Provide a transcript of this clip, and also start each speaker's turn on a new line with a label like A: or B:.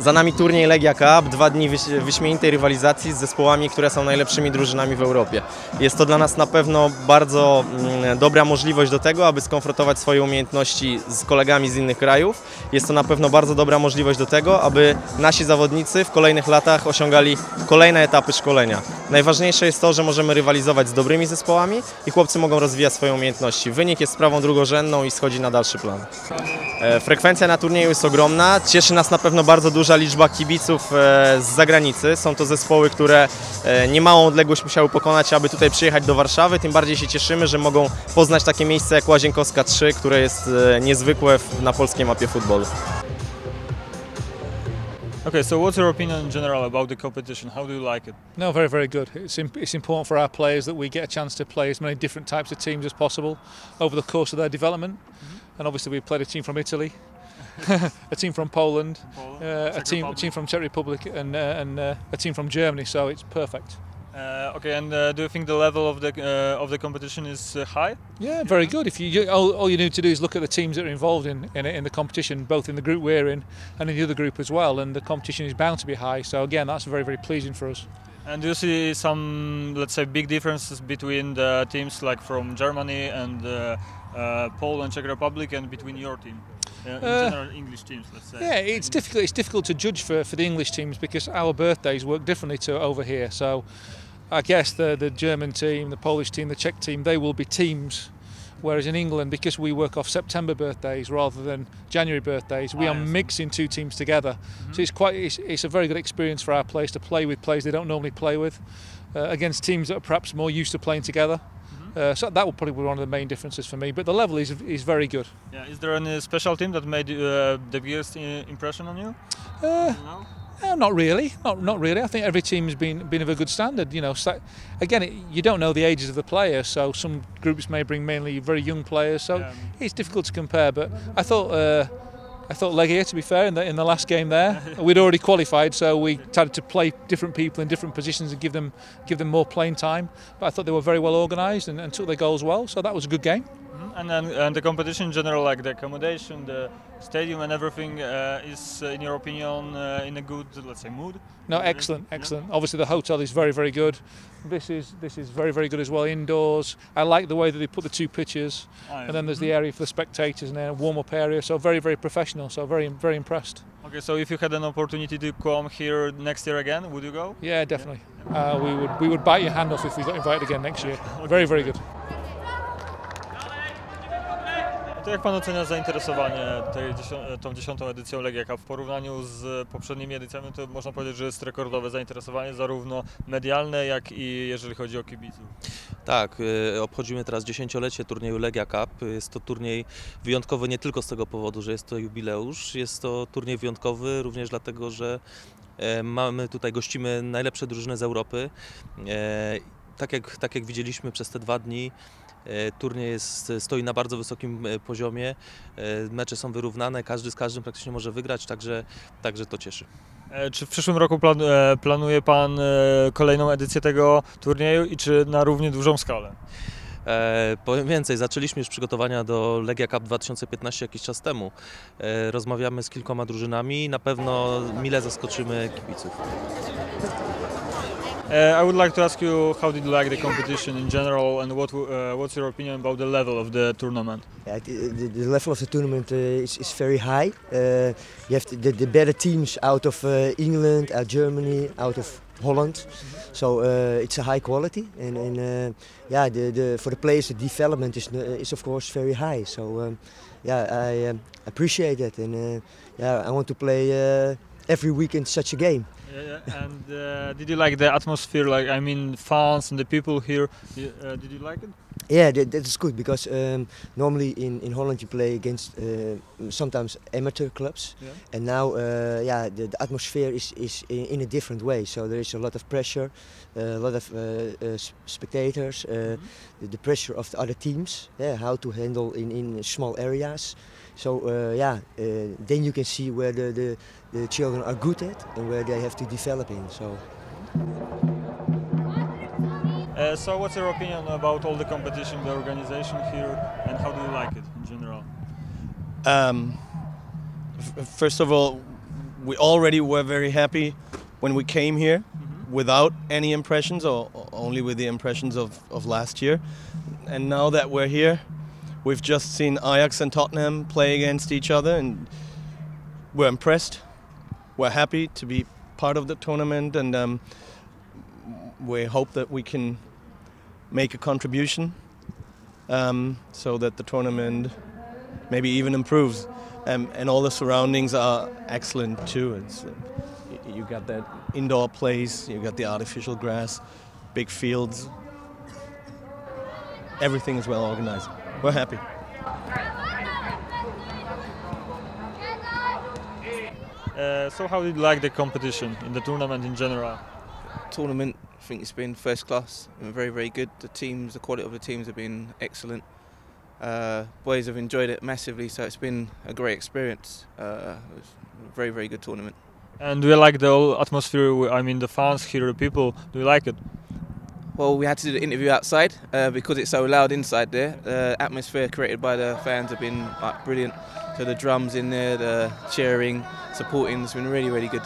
A: Za nami turniej Legia Cup, 2 dni wyśmienitej rywalizacji z zespołami, które są najlepszymi drużynami w Europie. Jest to dla nas na pewno bardzo dobra możliwość do tego, aby skonfrontować swoje umiejętności z kolegami z innych krajów. Jest to na pewno bardzo dobra możliwość do tego, aby nasi zawodnicy w kolejnych latach osiągali kolejne etapy szkolenia. Najważniejsze jest to, że możemy rywalizować z dobrymi zespołami i chłopcy mogą rozwijać swoje umiejętności. Wynik jest sprawą drugorzędną i schodzi na dalszy plan. Frekwencja na turnieju jest ogromna. Cieszy nas na pewno bardzo duża liczba kibiców z zagranicy. Są to zespoły, które niemałą odległość musiały pokonać, aby tutaj przyjechać do Warszawy. Tym bardziej się cieszymy, że mogą poznać takie miejsce jak Łazienkowska 3, które jest niezwykłe na polskiej mapie futbolu.
B: Okay, so what's your opinion in general about the competition? How do you like it?
C: No, very, very good. It's important for our players that we get a chance to play as many different types of teams as possible over the course of their development. And obviously we played a team from Italy, a team from Poland, a team from Czech Republic and a team from Germany, so it's perfect.
B: Okay, and do you think the level of the competition is high?
C: Yeah, very good. If all you need to do is look at the teams that are involved in the competition, both in the group we're in and in the other group as well, and the competition is bound to be high. So again, that's very, very pleasing for us.
B: And do you see some, let's say, big differences between the teams like from Germany and Poland, Czech Republic, and between your team? In general, English teams, let's say.
C: Yeah, it's difficult. It's difficult to judge for the English teams because our birthdays work differently to over here. So, I guess the German team, the Polish team, the Czech team, they will be teams. Whereas in England, because we work off September birthdays rather than January birthdays, we are mixing two teams together. So it's a very good experience for our players to play with players they don't normally play with, against teams that are perhaps more used to playing together. So that will probably be one of the main differences for me. But the level is very good.
B: Yeah. Is there any special team that made the biggest impression on you?
C: No, not really. Not really. I think every team's been of a good standard. You know, again, you don't know the ages of the players, so some groups may bring mainly very young players. So it's difficult to compare. But I thought Legia, to be fair, in the last game there, we'd already qualified, so we tried to play different people in different positions and give them more playing time. But I thought they were very well organised and took their goals well, so that was a good game.
B: And the competition in general, like the accommodation, the stadium and everything, is, in your opinion, in a good, let's say, mood?
C: No, excellent. Obviously the hotel is very, very good. This is very, very good as well, indoors. I like the way that they put the 2 pitches, and then there's the area for the spectators and then a warm-up area, so very, very professional, so very, very impressed.
B: Okay, so if you had an opportunity to come here next year again, would you go?
C: Yeah, definitely. We would bite your hand off if we got invited again next year. Very, very good.
B: To jak pan ocenia zainteresowanie tą 10. edycją Legia Cup? W porównaniu z poprzednimi edycjami to można powiedzieć, że jest rekordowe zainteresowanie, zarówno medialne, jak i jeżeli chodzi o kibiców.
D: Tak, obchodzimy teraz 10-lecie turnieju Legia Cup. Jest to turniej wyjątkowy nie tylko z tego powodu, że jest to jubileusz, jest to turniej wyjątkowy również dlatego, że gościmy najlepsze drużyny z Europy. Tak jak widzieliśmy przez te 2 dni, turniej stoi na bardzo wysokim poziomie, mecze są wyrównane, każdy z każdym praktycznie może wygrać, także to cieszy.
B: Czy w przyszłym roku planuje pan kolejną edycję tego turnieju i czy na równie dużą skalę?
D: Powiem więcej, zaczęliśmy już przygotowania do Legia Cup 2015 jakiś czas temu. Rozmawiamy z kilkoma drużynami i na pewno mile zaskoczymy kibiców.
B: I would like to ask you, how did you like the competition in general, and what's your opinion about the level of the tournament?
E: Yeah, the level of the tournament is very high. You have the better teams out of England, out Germany, out of Holland. So it's a high quality, and yeah, for the players the development is of course very high. So yeah, I appreciate it, and yeah, I want to play every weekend such a game.
B: Yeah, and did you like the atmosphere? Like, I mean, fans and the people here. Did you like it?
E: Yeah, that's good because normally in Holland you play against sometimes amateur clubs, and now yeah, the atmosphere is in a different way. So there is a lot of pressure, a lot of spectators, the pressure of the other teams, how to handle in small areas. So yeah, then you can see where the children are good at and where they have to develop in.
B: So what's your opinion about all the competition, the organization here, and how do you like it in general?
F: First of all, we already were very happy when we came here, without any impressions or only with the impressions of last year. And now that we're here, we've just seen Ajax and Tottenham play against each other, and we're impressed. We're happy to be part of the tournament, and we hope that we can make a contribution so that the tournament maybe even improves. And all the surroundings are excellent too. You got that indoor place, you got the artificial grass, big fields. Everything is well organized. We're happy.
B: So how did you like the competition in the tournament in general?
G: Tournament, I think it's been first class and very, very good. The quality of the teams have been excellent. Boys have enjoyed it massively, so it's been a great experience. It was a very, very good tournament.
B: And do you like the whole atmosphere? I mean, the fans here, the people. Do you like it?
G: Well, we had to do the interview outside because it's so loud inside there. The atmosphere created by the fans have been brilliant. So the drums in there, the cheering, supporting, it's been really, really good.